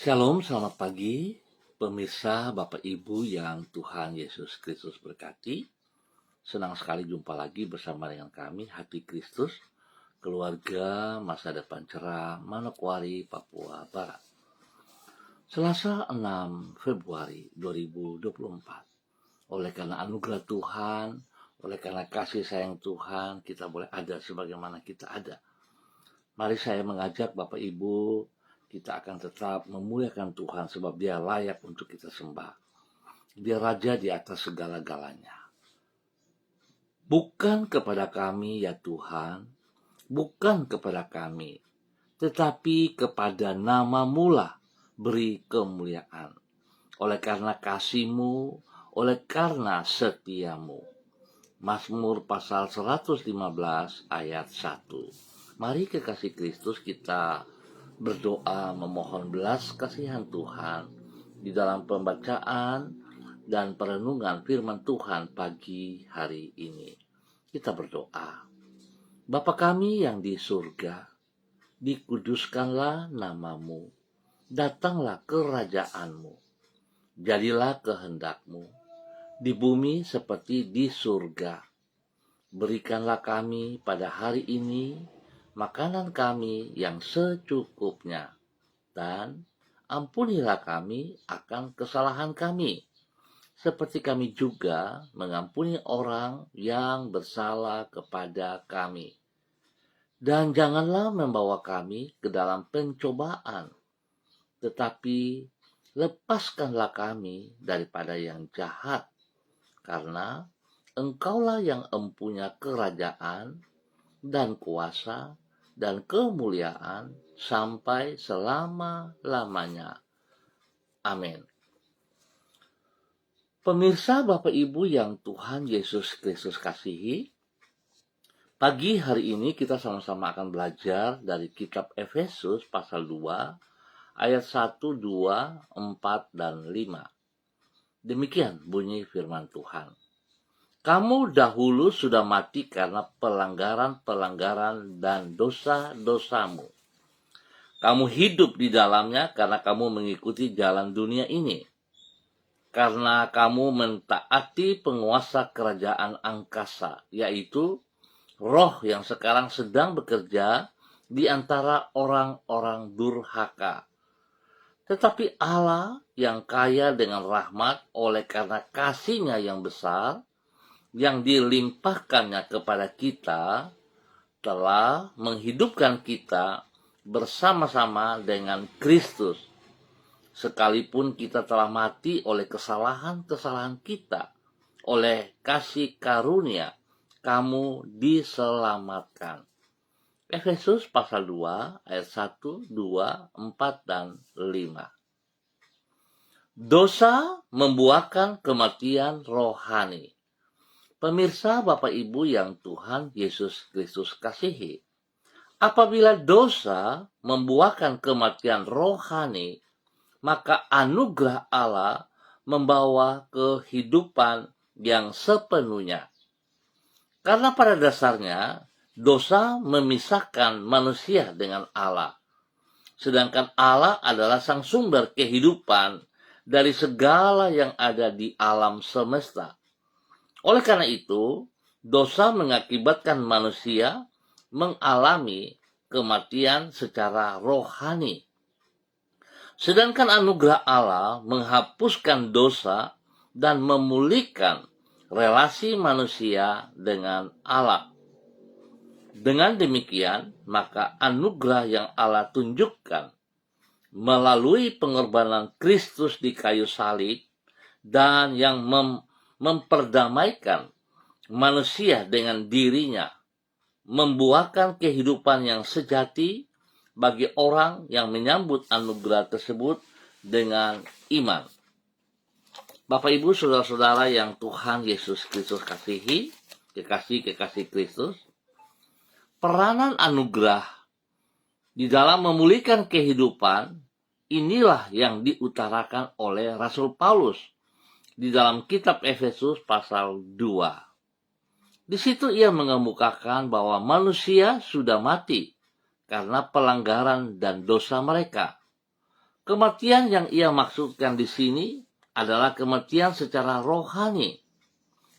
Shalom, selamat pagi, pemirsa, Bapak Ibu yang Tuhan Yesus Kristus berkati. Senang sekali jumpa lagi bersama dengan kami, Hati Kristus, keluarga masa depan cerah, Manokwari, Papua Barat. Selasa 6 Februari 2024. Oleh karena anugerah Tuhan, oleh karena kasih sayang Tuhan, kita boleh ada sebagaimana kita ada. Mari saya mengajak Bapak Ibu, kita akan tetap memuliakan Tuhan sebab Dia layak untuk kita sembah. Dia Raja di atas segala-galanya. Bukan kepada kami ya Tuhan, bukan kepada kami, tetapi kepada nama-Mu lah beri kemuliaan. Oleh karena kasih-Mu, oleh karena setia-Mu. Mazmur pasal 115 ayat 1. Mari kekasih Kristus kita berdoa memohon belas kasihan Tuhan di dalam pembacaan dan perenungan firman Tuhan pagi hari ini. Kita berdoa. Bapa kami yang di surga, dikuduskanlah nama-Mu, datanglah kerajaan-Mu, jadilah kehendak-Mu, di bumi seperti di surga. Berikanlah kami pada hari ini makanan kami yang secukupnya, dan ampunilah kami akan kesalahan kami, seperti kami juga mengampuni orang yang bersalah kepada kami. Dan janganlah membawa kami ke dalam pencobaan, tetapi lepaskanlah kami daripada yang jahat, karena Engkaulah yang empunya kerajaan dan kuasa dan kemuliaan sampai selama-lamanya. Amin. Pemirsa Bapak Ibu yang Tuhan Yesus Kristus kasihi, pagi hari ini kita sama-sama akan belajar dari kitab Efesus pasal 2 ayat 1, 2, 4, dan 5. Demikian bunyi firman Tuhan. Kamu dahulu sudah mati karena pelanggaran-pelanggaran dan dosa-dosamu. Kamu hidup di dalamnya karena kamu mengikuti jalan dunia ini. Karena kamu mentaati penguasa kerajaan angkasa, yaitu roh yang sekarang sedang bekerja di antara orang-orang durhaka. Tetapi Allah yang kaya dengan rahmat oleh karena kasih-Nya yang besar, yang dilimpahkannya kepada kita, telah menghidupkan kita bersama-sama dengan Kristus. Sekalipun kita telah mati oleh kesalahan-kesalahan kita, oleh kasih karunia, kamu diselamatkan. Efesus pasal 2 ayat 1, 2, 4, dan 5. Dosa membuahkan kematian rohani. Pemirsa Bapak Ibu yang Tuhan Yesus Kristus kasihi, apabila dosa membuahkan kematian rohani, maka anugerah Allah membawa kehidupan yang sepenuhnya. Karena pada dasarnya dosa memisahkan manusia dengan Allah, sedangkan Allah adalah sang sumber kehidupan dari segala yang ada di alam semesta. Oleh karena itu, dosa mengakibatkan manusia mengalami kematian secara rohani. Sedangkan anugerah Allah menghapuskan dosa dan memulihkan relasi manusia dengan Allah. Dengan demikian, maka anugerah yang Allah tunjukkan melalui pengorbanan Kristus di kayu salib dan yang memperdamaikan manusia dengan dirinya, membuahkan kehidupan yang sejati bagi orang yang menyambut anugerah tersebut dengan iman. Bapak Ibu saudara-saudara yang Tuhan Yesus Kristus kasihi, kekasih Kristus, peranan anugerah di dalam memulihkan kehidupan inilah yang diutarakan oleh Rasul Paulus di dalam kitab Efesus pasal 2. Di situ ia mengemukakan bahwa manusia sudah mati karena pelanggaran dan dosa mereka. Kematian yang ia maksudkan di sini adalah kematian secara rohani.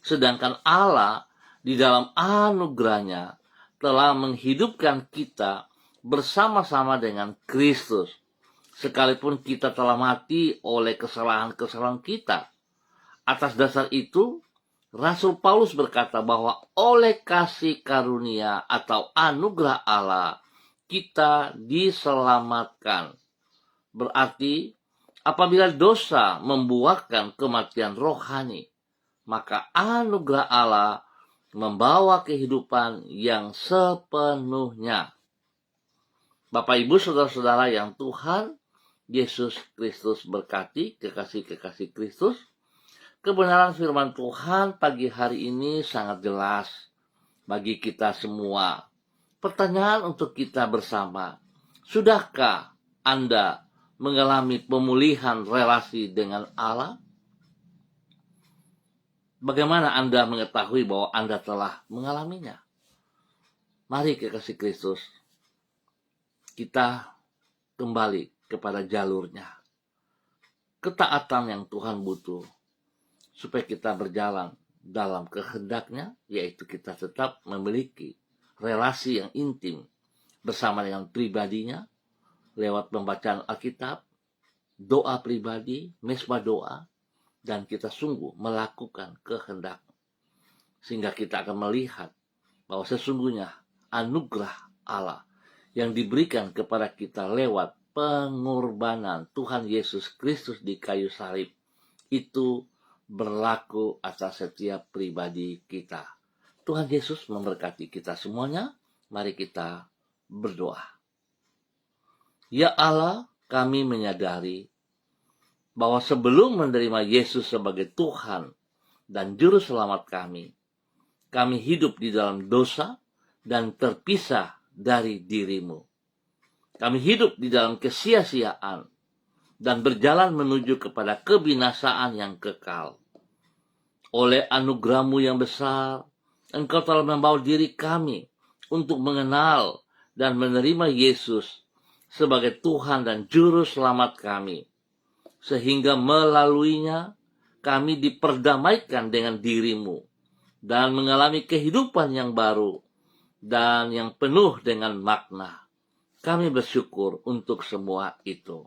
Sedangkan Allah di dalam anugerahnya telah menghidupkan kita bersama-sama dengan Kristus. Sekalipun kita telah mati oleh kesalahan-kesalahan kita. Atas dasar itu, Rasul Paulus berkata bahwa oleh kasih karunia atau anugerah Allah, kita diselamatkan. Berarti, apabila dosa membuahkan kematian rohani, maka anugerah Allah membawa kehidupan yang sepenuhnya. Bapak, Ibu, saudara-saudara yang Tuhan Yesus Kristus berkati, kekasih-kekasih Kristus, kebenaran firman Tuhan pagi hari ini sangat jelas bagi kita semua. Pertanyaan untuk kita bersama, sudahkah Anda mengalami pemulihan relasi dengan Allah? Bagaimana Anda mengetahui bahwa Anda telah mengalaminya? Mari kekasih Kristus, kita kembali kepada jalurnya. Ketaatan yang Tuhan butuh, supaya kita berjalan dalam kehendaknya, yaitu kita tetap memiliki relasi yang intim bersama dengan pribadinya, lewat pembacaan Alkitab, doa pribadi, mezbah doa, dan kita sungguh melakukan kehendak. Sehingga kita akan melihat bahwa sesungguhnya anugerah Allah yang diberikan kepada kita lewat pengorbanan Tuhan Yesus Kristus di kayu salib, itu berlaku atas setiap pribadi kita. Tuhan Yesus memberkati kita semuanya. Mari kita berdoa. Ya Allah, kami menyadari bahwa sebelum menerima Yesus sebagai Tuhan dan Juru Selamat kami hidup di dalam dosa dan terpisah dari diri-Mu. Kami hidup di dalam kesia-siaan dan berjalan menuju kepada kebinasaan yang kekal. Oleh anugerah-Mu yang besar, Engkau telah membawa diri kami untuk mengenal dan menerima Yesus sebagai Tuhan dan Juru Selamat kami. Sehingga melaluinya kami diperdamaikan dengan diri-Mu dan mengalami kehidupan yang baru dan yang penuh dengan makna. Kami bersyukur untuk semua itu.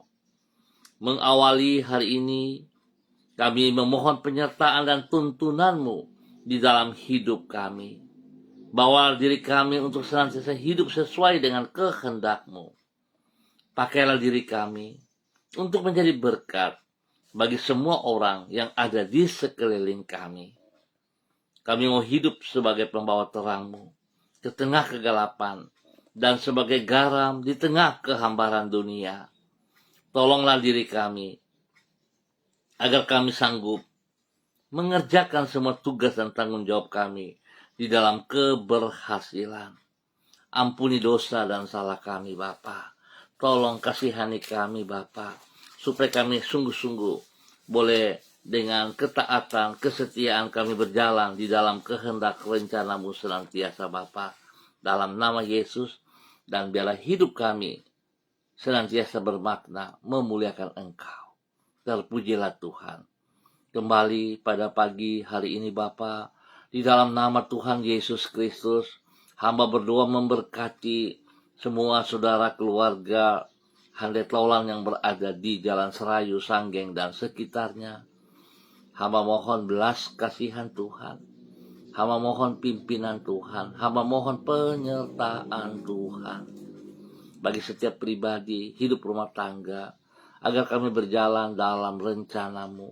Mengawali hari ini, kami memohon penyertaan dan tuntunan-Mu di dalam hidup kami. Bawa diri kami untuk senantiasa hidup sesuai dengan kehendak-Mu. Pakailah diri kami untuk menjadi berkat bagi semua orang yang ada di sekeliling kami. Kami mau hidup sebagai pembawa terang-Mu ke tengah kegelapan dan sebagai garam di tengah kehambaran dunia. Tolonglah diri kami agar kami sanggup mengerjakan semua tugas dan tanggung jawab kami di dalam keberhasilan. Ampuni dosa dan salah kami, Bapa. Tolong kasihani kami, Bapa, supaya kami sungguh-sungguh boleh dengan ketaatan, kesetiaan kami berjalan di dalam kehendak rencana-Mu senantiasa, Bapa. Dalam nama Yesus, dan biarlah hidup kami senantiasa bermakna memuliakan Engkau. Terpujilah Tuhan. Kembali pada pagi hari ini, Bapa, di dalam nama Tuhan Yesus Kristus, hamba berdoa memberkati semua saudara keluarga Handet Laulan yang berada di Jalan Serayu, Sanggeng, dan sekitarnya. Hamba mohon belas kasihan Tuhan. Hamba mohon pimpinan Tuhan. Hamba mohon penyertaan Tuhan. Bagi setiap pribadi, hidup rumah tangga, agar kami berjalan dalam rencana-Mu.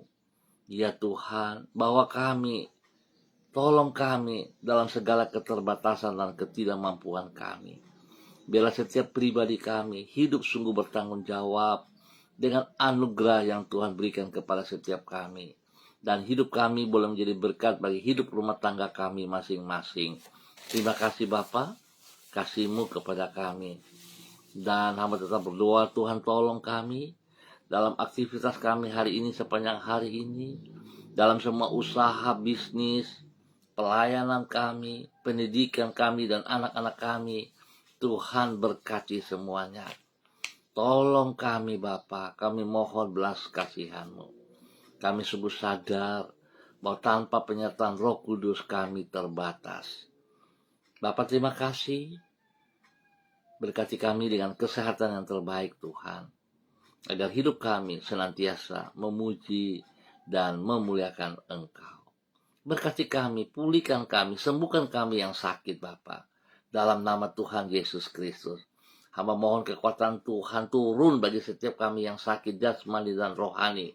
Ya Tuhan, bahwa kami, tolong kami dalam segala keterbatasan dan ketidakmampuan kami. Biarlah setiap pribadi kami hidup sungguh bertanggung jawab dengan anugerah yang Tuhan berikan kepada setiap kami. Dan hidup kami boleh menjadi berkat bagi hidup rumah tangga kami masing-masing. Terima kasih Bapa, kasih-Mu kepada kami. Dan hamba tetap berdoa, Tuhan tolong kami dalam aktivitas kami hari ini sepanjang hari ini. Dalam semua usaha, bisnis, pelayanan kami, pendidikan kami, dan anak-anak kami. Tuhan berkati semuanya. Tolong kami Bapa, kami mohon belas kasihan-Mu. Kami sungguh sadar bahwa tanpa penyertaan Roh Kudus kami terbatas. Bapa, terima kasih. Berkati kami dengan kesehatan yang terbaik Tuhan, agar hidup kami senantiasa memuji dan memuliakan Engkau. Berkati kami, pulihkan kami, sembuhkan kami yang sakit Bapa. Dalam nama Tuhan Yesus Kristus. Hamba mohon kekuatan Tuhan turun bagi setiap kami yang sakit jasmani dan rohani.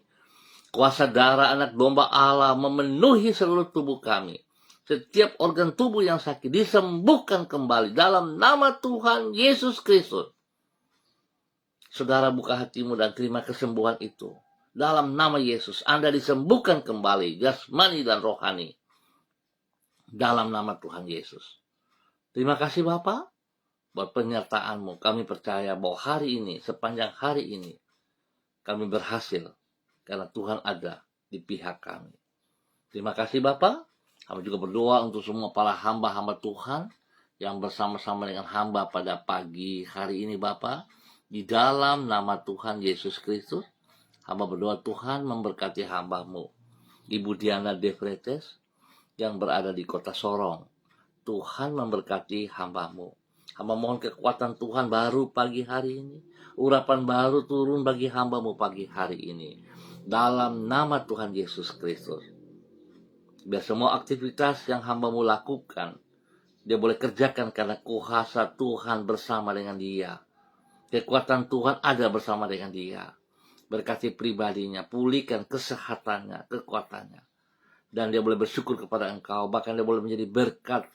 Kuasa darah anak domba Allah memenuhi seluruh tubuh kami. Setiap organ tubuh yang sakit disembuhkan kembali dalam nama Tuhan Yesus Kristus. Saudara, buka hatimu dan terima kesembuhan itu. Dalam nama Yesus, Anda disembuhkan kembali jasmani dan rohani. Dalam nama Tuhan Yesus. Terima kasih Bapak buat penyertaan-Mu. Kami percaya bahwa hari ini, sepanjang hari ini, kami berhasil karena Tuhan ada di pihak kami. Terima kasih Bapak. Kami juga berdoa untuk semua para hamba-hamba Tuhan yang bersama-sama dengan hamba pada pagi hari ini Bapak. Di dalam nama Tuhan Yesus Kristus, hamba berdoa Tuhan memberkati hamba-Mu, Ibu Diana Devretes yang berada di kota Sorong. Tuhan memberkati hamba-Mu. Hamba mohon kekuatan Tuhan baru pagi hari ini. Urapan baru turun bagi hamba-Mu pagi hari ini. Dalam nama Tuhan Yesus Kristus. Biar semua aktivitas yang hamba-Mu lakukan, dia boleh kerjakan karena kuasa Tuhan bersama dengan dia. Kekuatan Tuhan ada bersama dengan dia. Berkati pribadinya, pulihkan kesehatannya, kekuatannya. Dan dia boleh bersyukur kepada Engkau. Bahkan dia boleh menjadi berkat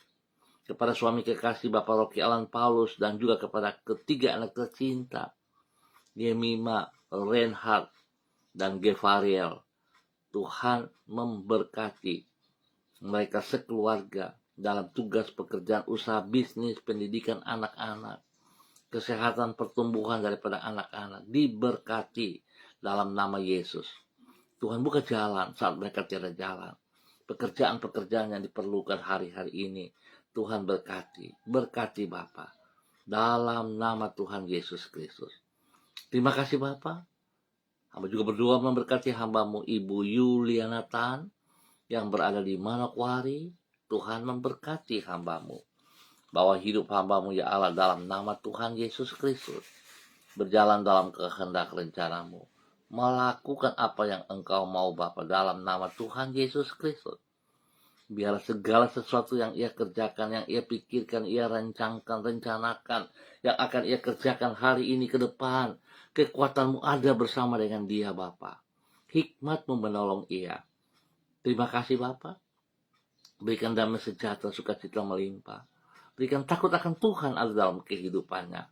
kepada suami kekasih Bapak Rocky Alan Paulus dan juga kepada ketiga anak tercinta, Yemima, Reinhard, dan Gevariel. Tuhan memberkati mereka sekeluarga dalam tugas pekerjaan usaha bisnis pendidikan anak-anak, kesehatan pertumbuhan daripada anak-anak diberkati dalam nama Yesus. Tuhan buka jalan saat mereka tiada jalan. Pekerjaan-pekerjaan yang diperlukan hari-hari ini Tuhan berkati Bapa dalam nama Tuhan Yesus Kristus. Terima kasih Bapa. Hamba juga berdoa memberkati hamba-Mu Ibu Yuliana Tan yang berada di Manokwari. Tuhan memberkati hamba-Mu. Bawa hidup hamba-Mu ya Allah dalam nama Tuhan Yesus Kristus. Berjalan dalam kehendak rencana-Mu. Melakukan apa yang Engkau mau Bapa dalam nama Tuhan Yesus Kristus. Biar segala sesuatu yang ia kerjakan, yang ia pikirkan, ia rencanakan, yang akan ia kerjakan hari ini ke depan, kekuatan-Mu ada bersama dengan dia Bapa. Hikmat-Mu menolong ia. Terima kasih Bapa. Berikan damai sejahtera, sukacita melimpah. Berikan takut akan Tuhan ada dalam kehidupannya.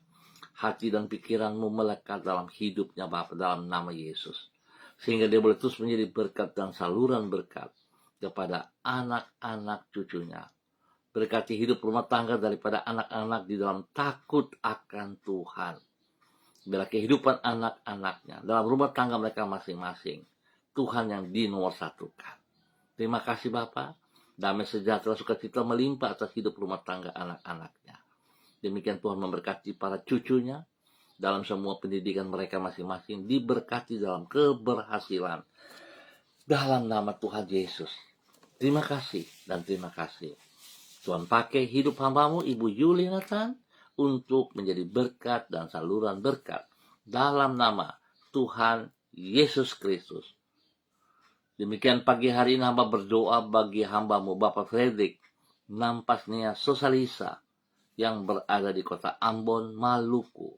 Hati dan pikiran-Mu melekat dalam hidupnya Bapa dalam nama Yesus. Sehingga dia boleh terus menjadi berkat dan saluran berkat kepada anak-anak cucunya. Berkati hidup rumah tangga daripada anak-anak di dalam takut akan Tuhan. Bila kehidupan anak-anaknya dalam rumah tangga mereka masing-masing, Tuhan yang dinomorsatukan. Terima kasih Bapa. Damai sejahtera sukacita melimpah atas hidup rumah tangga anak-anaknya. Demikian Tuhan memberkati para cucunya dalam semua pendidikan mereka masing-masing, diberkati dalam keberhasilan. Dalam nama Tuhan Yesus. Terima kasih dan terima kasih. Tuhan pakai hidup hamba-Mu Ibu Yuliana Tan untuk menjadi berkat dan saluran berkat. Dalam nama Tuhan Yesus Kristus. Demikian pagi hari ini hamba berdoa bagi hamba-Mu Bapak Fredrik Nampasnia Sosalisa yang berada di kota Ambon, Maluku.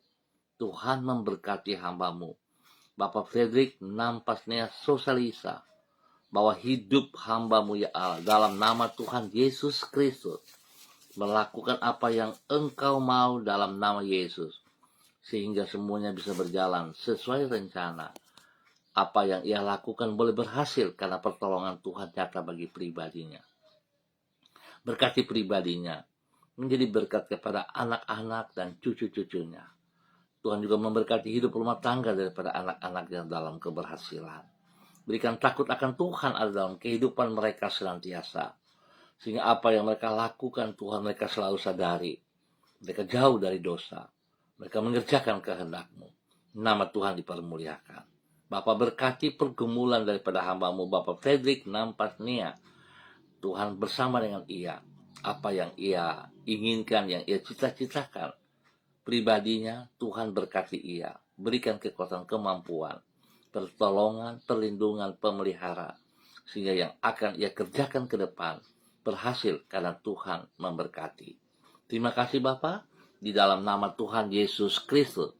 Tuhan memberkati hamba-Mu Bapak Fredrik Nampasnia Sosalisa. Bahwa hidup hamba-Mu ya Allah dalam nama Tuhan Yesus Kristus. Melakukan apa yang Engkau mau dalam nama Yesus. Sehingga semuanya bisa berjalan sesuai rencana. Apa yang ia lakukan boleh berhasil karena pertolongan Tuhan nyata bagi pribadinya. Berkati pribadinya. Menjadi berkat kepada anak-anak dan cucu-cucunya. Tuhan juga memberkati hidup rumah tangga daripada anak-anaknya dalam keberhasilan. Berikan takut akan Tuhan ada dalam kehidupan mereka senantiasa. Sehingga apa yang mereka lakukan Tuhan mereka selalu sadari. Mereka jauh dari dosa. Mereka mengerjakan kehendak-Mu. Nama Tuhan dipermuliakan. Bapak berkati pergumulan daripada hamba-Mu Bapak Fredrik Nampasnia. Tuhan bersama dengan ia. Apa yang ia inginkan, yang ia cita-citakan pribadinya, Tuhan berkati ia. Berikan kekuatan, kemampuan, pertolongan, perlindungan, pemelihara. Sehingga yang akan ia kerjakan ke depan berhasil karena Tuhan memberkati. Terima kasih Bapak, di dalam nama Tuhan Yesus Kristus.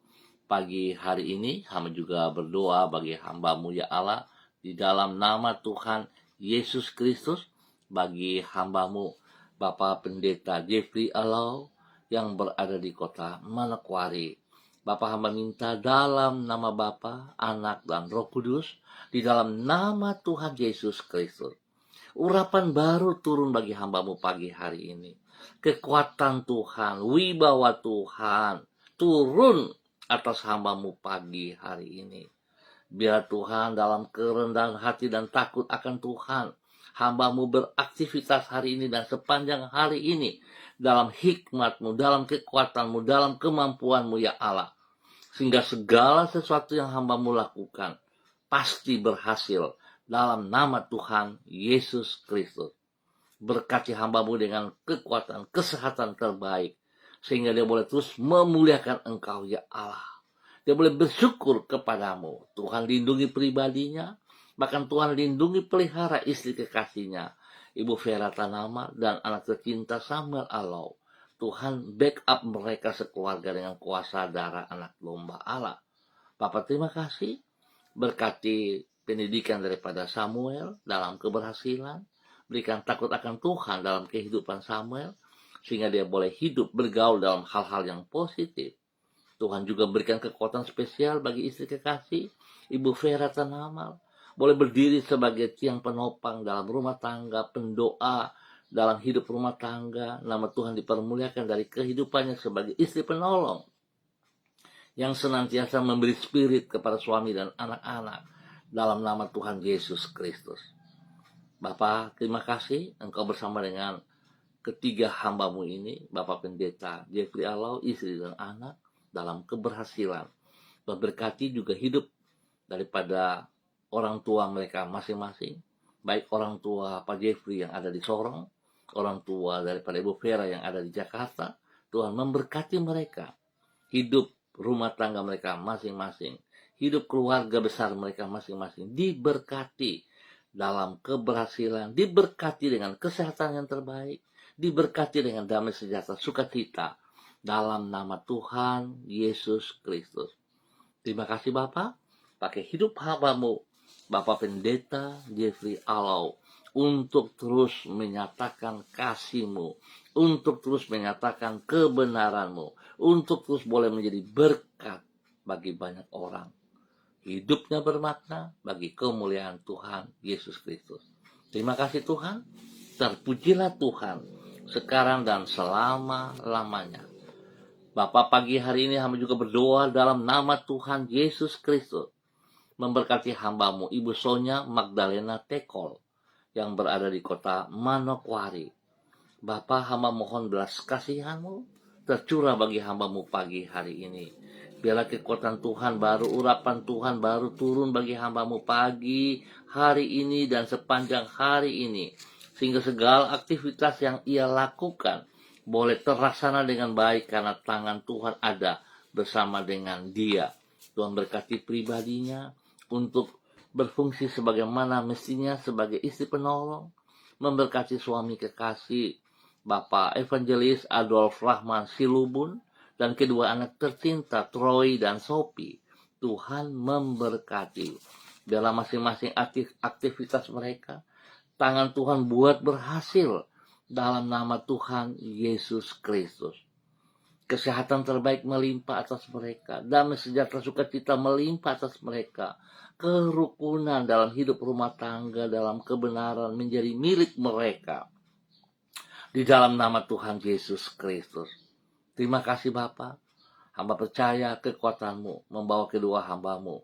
Pagi hari ini hamba juga berdoa bagi hamba-Mu ya Allah, di dalam nama Tuhan Yesus Kristus, bagi hamba-Mu Bapak Pendeta Jeffrey Alau yang berada di kota Manokwari. Bapak hamba minta dalam nama Bapa, Anak, dan Roh Kudus, di dalam nama Tuhan Yesus Kristus, urapan baru turun bagi hamba-Mu pagi hari ini. Kekuatan Tuhan, wibawa Tuhan turun atas hamba-Mu pagi hari ini. Biar Tuhan dalam kerendahan hati dan takut akan Tuhan, hamba-Mu beraktivitas hari ini dan sepanjang hari ini dalam hikmat-Mu, dalam kekuatan-Mu, dalam kemampuan-Mu ya Allah. Sehingga segala sesuatu yang hamba-Mu lakukan pasti berhasil dalam nama Tuhan Yesus Kristus. Berkati hamba-Mu dengan kekuatan, kesehatan terbaik, sehingga dia boleh terus memuliakan Engkau ya Allah. Dia boleh bersyukur kepadamu. Tuhan lindungi pribadinya, bahkan Tuhan lindungi pelihara istri kekasihnya, Ibu Vera Tanama dan anak tercinta Samuel Alau. Tuhan backup mereka sekeluarga dengan kuasa darah anak domba Allah. Bapak terima kasih, berkati pendidikan daripada Samuel dalam keberhasilan, berikan takut akan Tuhan dalam kehidupan Samuel, sehingga dia boleh hidup bergaul dalam hal-hal yang positif. Tuhan juga berikan kekuatan spesial bagi istri kekasih, Ibu Vera Tanamal, boleh berdiri sebagai tiang penopang dalam rumah tangga, pendoa dalam hidup rumah tangga. Nama Tuhan dipermuliakan dari kehidupannya sebagai istri penolong, yang senantiasa memberi spirit kepada suami dan anak-anak dalam nama Tuhan Yesus Kristus. Bapak, terima kasih Engkau bersama dengan ketiga hamba-Mu ini, Bapak Pendeta Jeffrey Alau, istri dan anak, dalam keberhasilan. Berkati juga hidup daripada orang tua mereka masing-masing, baik orang tua Pak Jeffrey yang ada di Sorong, orang tua daripada Ibu Vera yang ada di Jakarta. Tuhan memberkati mereka, hidup rumah tangga mereka masing-masing, hidup keluarga besar mereka masing-masing diberkati dalam keberhasilan, diberkati dengan kesehatan yang terbaik, diberkati dengan damai sejahtera, sukacita dalam nama Tuhan Yesus Kristus. Terima kasih Bapak, pakai hidup hamba-Mu Bapak Pendeta Jeffrey Alau untuk terus menyatakan kasih-Mu, untuk terus menyatakan kebenaran-Mu, untuk terus boleh menjadi berkat bagi banyak orang. Hidupnya bermakna bagi kemuliaan Tuhan Yesus Kristus. Terima kasih Tuhan, terpujilah Tuhan sekarang dan selama-lamanya. Bapak, pagi hari ini hamba juga berdoa dalam nama Tuhan Yesus Kristus, memberkati hamba-Mu Ibu Sonya Magdalena Tekol yang berada di kota Manokwari. Bapak, hamba mohon belas kasihan-Mu tercurah bagi hamba-Mu pagi hari ini. Biarlah kekuatan Tuhan baru, urapan Tuhan baru turun bagi hamba-Mu pagi hari ini dan sepanjang hari ini, sehingga segala aktivitas yang ia lakukan boleh terlaksana dengan baik karena tangan Tuhan ada bersama dengan dia. Tuhan berkati pribadinya untuk berfungsi sebagaimana mestinya sebagai istri penolong, memberkati suami kekasih Bapak Evangelis Adolf Rahman Silubun dan kedua anak tercinta Troy dan Sophie. Tuhan memberkati dalam masing-masing aktivitas mereka. Tangan Tuhan buat berhasil dalam nama Tuhan Yesus Kristus. Kesehatan terbaik melimpah atas mereka, damai sejahtera sukacita melimpah atas mereka, kerukunan dalam hidup rumah tangga, dalam kebenaran menjadi milik mereka di dalam nama Tuhan Yesus Kristus. Terima kasih Bapa, hamba percaya kekuatan-Mu membawa kedua hamba-Mu,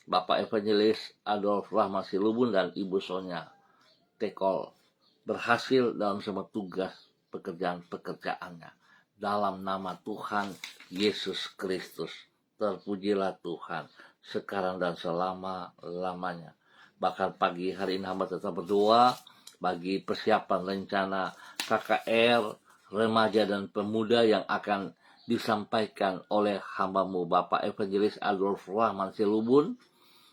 Bapak Evangelis Adolf Rahman Silubun dan Ibu Sonya Tekol, berhasil dalam semua tugas pekerjaan-pekerjaannya dalam nama Tuhan Yesus Kristus. Terpujilah Tuhan sekarang dan selama-lamanya. Bahkan pagi hari ini hamba tetap berdoa bagi persiapan rencana KKR remaja dan pemuda yang akan disampaikan oleh hambamu Bapak Evangelis Adolf Rahman Silubun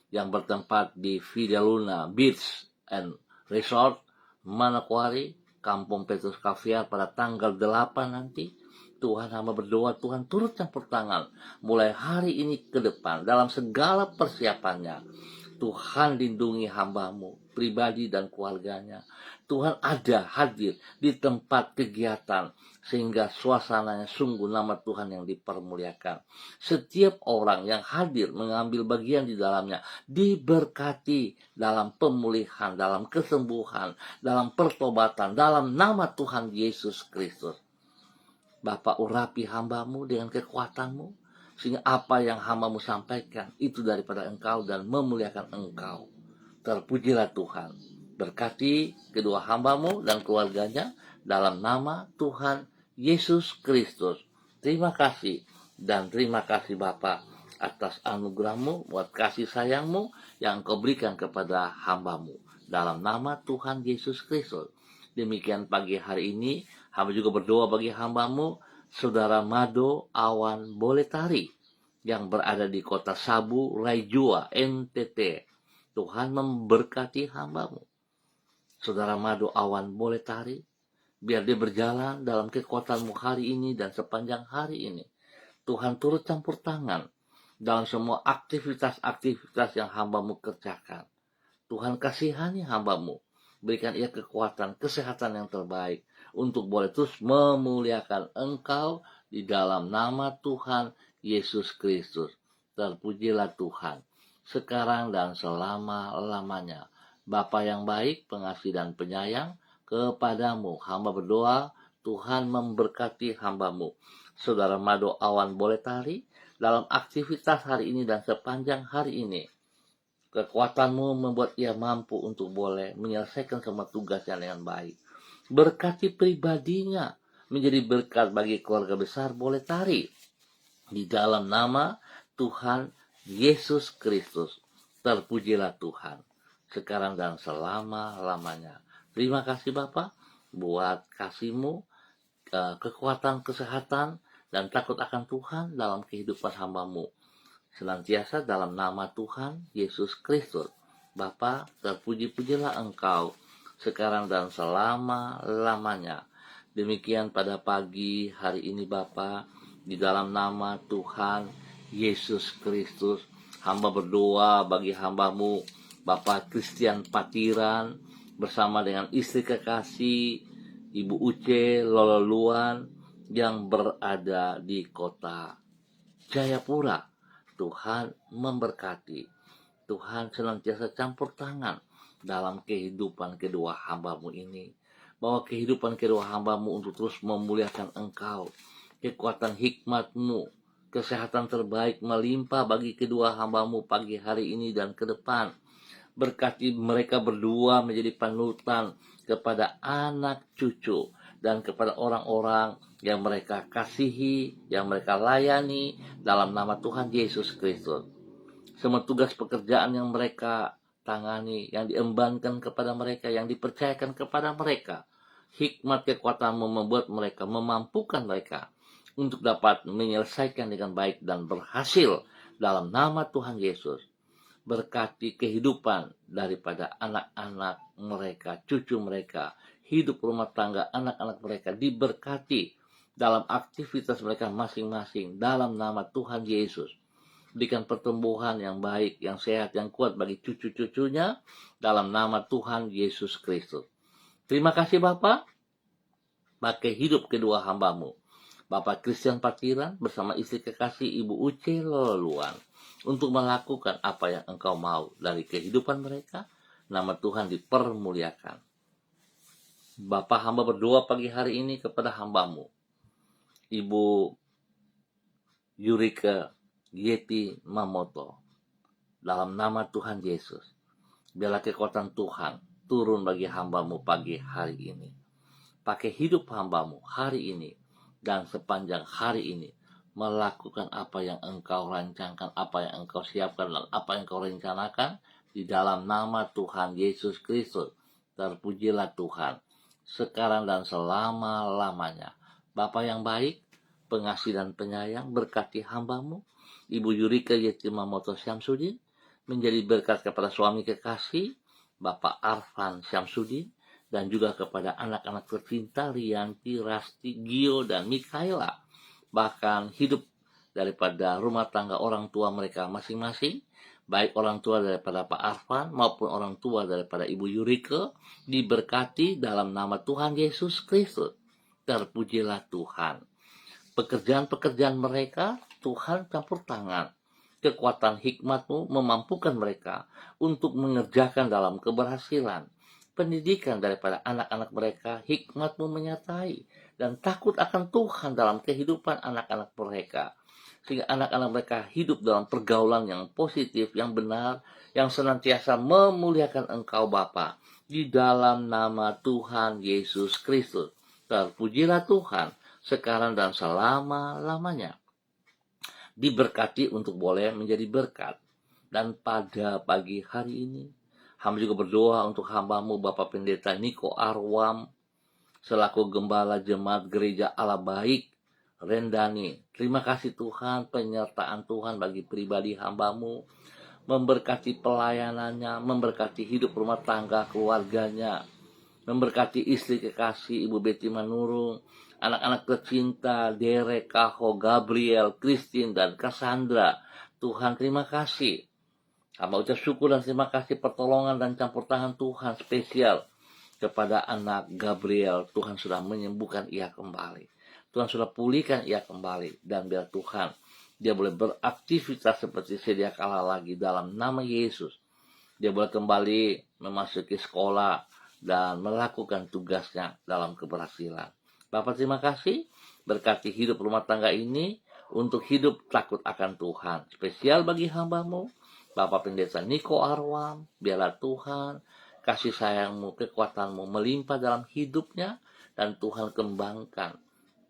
yang bertempat di Vidaluna Beach and Resort, Manokwari, Kampung Petrus Kaviar pada tanggal 8 nanti. Tuhan, hamba berdoa Tuhan turut campur tangan mulai hari ini ke depan dalam segala persiapannya. Tuhan lindungi hambamu pribadi dan keluarganya. Tuhan ada hadir di tempat kegiatan sehingga suasananya sungguh nama Tuhan yang dipermuliakan. Setiap orang yang hadir mengambil bagian di dalamnya diberkati dalam pemulihan, dalam kesembuhan, dalam pertobatan, dalam nama Tuhan Yesus Kristus. Bapa, urapi hambamu dengan kekuatanmu, sehingga apa yang hambamu sampaikan itu daripada engkau dan memuliakan engkau. Terpujilah Tuhan. Berkati kedua hambamu dan keluarganya dalam nama Tuhan Yesus Kristus. Terima kasih dan terima kasih Bapa atas anugerahmu, buat kasih sayangmu yang engkau berikan kepada hambamu. Dalam nama Tuhan Yesus Kristus. Demikian pagi hari ini, hamba juga berdoa bagi hambamu, Saudara Mado Awan Boletari, yang berada di kota Sabu, Raijua, NTT. Tuhan memberkati hambamu. Saudara Mado Awan Boletari, biar dia berjalan dalam kekuatanmu hari ini dan sepanjang hari ini. Tuhan turut campur tangan dalam semua aktivitas-aktivitas yang hambamu kerjakan. Tuhan kasihani hambamu. Berikan ia kekuatan, kesehatan yang terbaik untuk boleh terus memuliakan engkau di dalam nama Tuhan Yesus Kristus. Terpujilah Tuhan sekarang dan selama-lamanya. Bapa yang baik, pengasih dan penyayang, kepadamu hamba berdoa, Tuhan memberkati hambamu. Saudara Mado Awan Boletari dalam aktivitas hari ini dan sepanjang hari ini. Kekuatanmu membuat ia mampu untuk boleh menyelesaikan semua tugasnya dengan baik. Berkati pribadinya menjadi berkat bagi keluarga besar Boletari. Di dalam nama Tuhan Yesus Kristus. Terpujilah Tuhan sekarang dan selama-lamanya. Terima kasih Bapa buat kasih-Mu, kekuatan, kesehatan, dan takut akan Tuhan dalam kehidupan hambamu. Senantiasa dalam nama Tuhan Yesus Kristus. Bapa, terpuji-pujilah Engkau sekarang dan selama-lamanya. Demikian pada pagi hari ini Bapa, di dalam nama Tuhan Yesus Kristus, hamba berdoa bagi hambamu Bapak Christian Patiran bersama dengan istri kekasih Ibu Uce Lololuan yang berada di kota Jayapura. Tuhan memberkati. Tuhan senantiasa campur tangan dalam kehidupan kedua hambamu ini. Bahwa kehidupan kedua hambamu untuk terus memuliakan Engkau. Kekuatan hikmat-Mu, kesehatan terbaik melimpah bagi kedua hambamu pagi hari ini dan ke depan. Berkati mereka berdua menjadi panutan kepada anak cucu dan kepada orang-orang yang mereka kasihi, yang mereka layani dalam nama Tuhan Yesus Kristus. Semua tugas pekerjaan yang mereka tangani, yang diembankan kepada mereka, yang dipercayakan kepada mereka, hikmat kekuatan-Mu membuat mereka, memampukan mereka untuk dapat menyelesaikan dengan baik dan berhasil dalam nama Tuhan Yesus. Berkati kehidupan daripada anak-anak mereka, cucu mereka, hidup rumah tangga anak-anak mereka diberkati dalam aktivitas mereka masing-masing dalam nama Tuhan Yesus. Berikan pertumbuhan yang baik, yang sehat, yang kuat bagi cucu-cucunya dalam nama Tuhan Yesus Kristus. Terima kasih Bapak, pakai hidup kedua hambamu, Bapak Christian Patiran bersama istri kekasih Ibu Uce Lololuan, untuk melakukan apa yang Engkau mau dari kehidupan mereka. Nama Tuhan dipermuliakan. Bapak hamba berdoa pagi hari ini kepada hambamu, Ibu Yurika Yeti Mamoto, dalam nama Tuhan Yesus. Biarlah kekuatan Tuhan turun bagi hambamu pagi hari ini. Pakai hidup hambamu hari ini dan sepanjang hari ini. melakukan apa yang Engkau rancangkan, apa yang Engkau siapkan, dan apa yang Engkau rencanakan di dalam nama Tuhan Yesus Kristus. Terpujilah Tuhan, sekarang dan selama-lamanya. Bapa yang baik, pengasih dan penyayang, berkati hamba-Mu, Ibu Yurika Yetimamoto Syamsuddin, menjadi berkat kepada suami kekasih, Bapak Arfan Syamsuddin, dan juga kepada anak-anak tercinta Rianti, Rasti, Gio, dan Mikaela. Bahkan hidup daripada rumah tangga orang tua mereka masing-masing, baik orang tua daripada Pak Arfan maupun orang tua daripada Ibu Yurika, diberkati dalam nama Tuhan Yesus Kristus. Terpujilah Tuhan. Pekerjaan-pekerjaan mereka, Tuhan campur tangan. Kekuatan hikmat-Mu memampukan mereka untuk mengerjakan dalam keberhasilan. Pendidikan daripada anak-anak mereka, hikmat-Mu menyertai dan takut akan Tuhan dalam kehidupan anak-anak mereka. Sehingga anak-anak mereka hidup dalam pergaulan yang positif, yang benar, yang senantiasa memuliakan Engkau Bapa. Di dalam nama Tuhan Yesus Kristus. Terpujilah Tuhan, sekarang dan selama-lamanya. Diberkati untuk boleh menjadi berkat. Dan pada pagi hari ini, hamba juga berdoa untuk hamba-Mu Bapak Pendeta Niko Arwam, selaku Gembala Jemaat Gereja Allah Baik Rendani. Terima kasih Tuhan, penyertaan Tuhan bagi pribadi hamba-Mu, memberkati pelayanannya, memberkati hidup rumah tangga keluarganya, memberkati istri kekasih Ibu Betty Manurung, anak-anak tercinta Derek, Kaho, Gabriel, Christine, dan Cassandra. Tuhan terima kasih. Hamba ucap syukur dan terima kasih pertolongan dan campur tangan Tuhan spesial kepada anak Gabriel. Tuhan sudah menyembuhkan ia kembali. Tuhan sudah pulihkan ia kembali. Dan biar Tuhan, dia boleh beraktivitas seperti sedia kala lagi dalam nama Yesus. Dia boleh kembali memasuki sekolah dan melakukan tugasnya dalam keberhasilan. Bapak terima kasih, berkati hidup rumah tangga ini untuk hidup takut akan Tuhan. Spesial bagi hamba-Mu, Bapak Pendeta Niko Arwam, biarlah Tuhan, kasih sayang-Mu, kekuatan-Mu melimpah dalam hidupnya, dan Tuhan kembangkan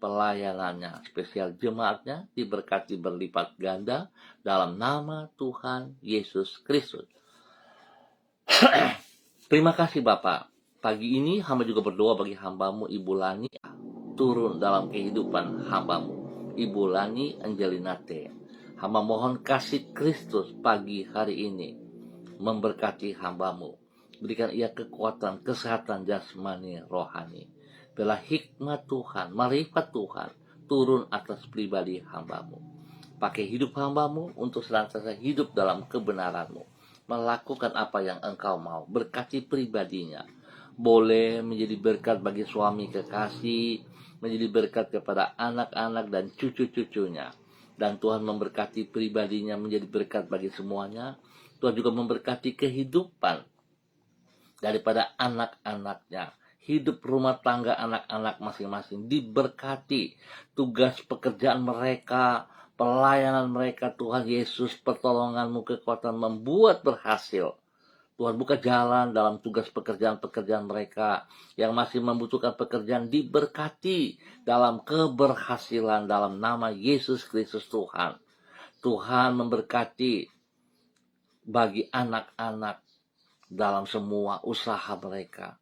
pelayanannya, spesial jemaatnya, diberkati berlipat ganda dalam nama Tuhan Yesus Kristus. Terima kasih Bapak. Pagi ini hamba juga berdoa bagi hamba-Mu Ibu Lani, turun dalam kehidupan hamba-Mu Ibu Lani Angelinate. Hamba mohon kasih Kristus pagi hari ini memberkati hamba-Mu. Berikan ia kekuatan, kesehatan jasmani, rohani. Bila hikmat Tuhan, marifat Tuhan turun atas pribadi hamba-Mu. Pakai hidup hamba-Mu untuk senantiasa hidup dalam kebenaran-Mu, melakukan apa yang Engkau mau. Berkati pribadinya, boleh menjadi berkat bagi suami kekasih, menjadi berkat kepada anak-anak dan cucu-cucunya. Dan Tuhan memberkati pribadinya menjadi berkat bagi semuanya. Tuhan juga memberkati kehidupan daripada anak-anaknya. Hidup rumah tangga anak-anak masing-masing diberkati. Tugas pekerjaan mereka, pelayanan mereka, Tuhan Yesus, pertolongan-Mu, kekuatan membuat berhasil. Tuhan buka jalan dalam tugas pekerjaan-pekerjaan mereka yang masih membutuhkan pekerjaan, diberkati dalam keberhasilan dalam nama Yesus Kristus Tuhan. Tuhan memberkati bagi anak-anak dalam semua usaha mereka,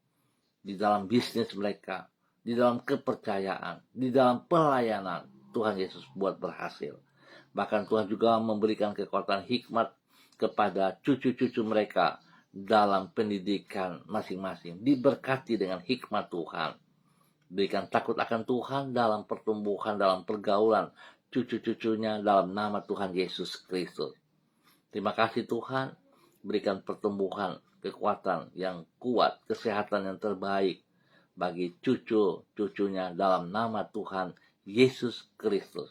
di dalam bisnis mereka, di dalam kepercayaan, di dalam pelayanan. Tuhan Yesus buat berhasil. Bahkan Tuhan juga memberikan kekuatan hikmat kepada cucu-cucu mereka dalam pendidikan masing-masing. Diberkati dengan hikmat Tuhan. Berikan takut akan Tuhan dalam pertumbuhan, dalam pergaulan cucu-cucunya dalam nama Tuhan Yesus Kristus. Terima kasih Tuhan. Berikan pertumbuhan, kekuatan yang kuat, kesehatan yang terbaik bagi cucu-cucunya dalam nama Tuhan Yesus Kristus.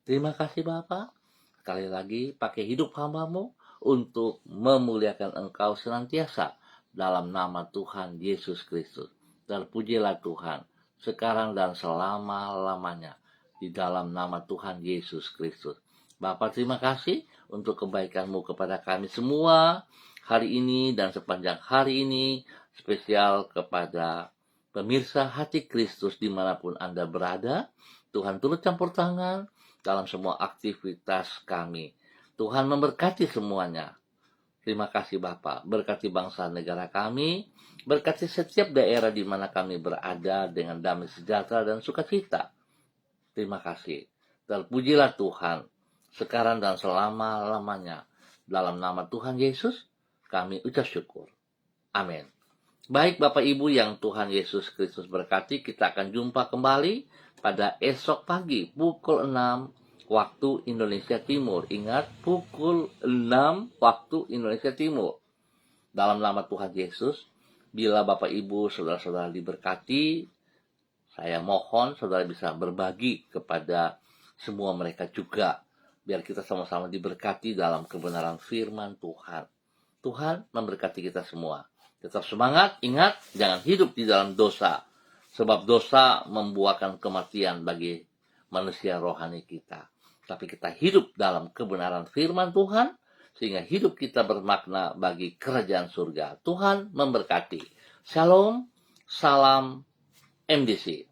Terima kasih Bapak. Sekali lagi, pakai hidup hamba-Mu untuk memuliakan Engkau senantiasa dalam nama Tuhan Yesus Kristus. Terpujilah Tuhan, sekarang dan selama-lamanya, di dalam nama Tuhan Yesus Kristus. Bapa terima kasih untuk kebaikan-Mu kepada kami semua hari ini dan sepanjang hari ini, spesial kepada pemirsa Hati Kristus dimanapun Anda berada. Tuhan turut campur tangan, dalam semua aktivitas kami. Tuhan memberkati semuanya. Terima kasih Bapak, berkati bangsa negara kami, berkati setiap daerah di mana kami berada dengan damai sejahtera dan sukacita. Terima kasih. Terpujilah Tuhan, sekarang dan selama-lamanya. Dalam nama Tuhan Yesus, kami ucap syukur. Amin. Baik Bapak Ibu yang Tuhan Yesus Kristus berkati, kita akan jumpa kembali pada esok pagi pukul 6 waktu Indonesia Timur. Ingat, pukul 6 waktu Indonesia Timur. Dalam nama Tuhan Yesus, bila Bapak Ibu, saudara-saudara diberkati, saya mohon saudara bisa berbagi kepada semua mereka juga, biar kita sama-sama diberkati dalam kebenaran firman Tuhan. Tuhan memberkati kita semua. Tetap semangat, ingat, jangan hidup di dalam dosa. Sebab dosa membuahkan kematian bagi manusia rohani kita. Tapi kita hidup dalam kebenaran firman Tuhan, sehingga hidup kita bermakna bagi kerajaan surga. Tuhan memberkati. Shalom, salam MDC.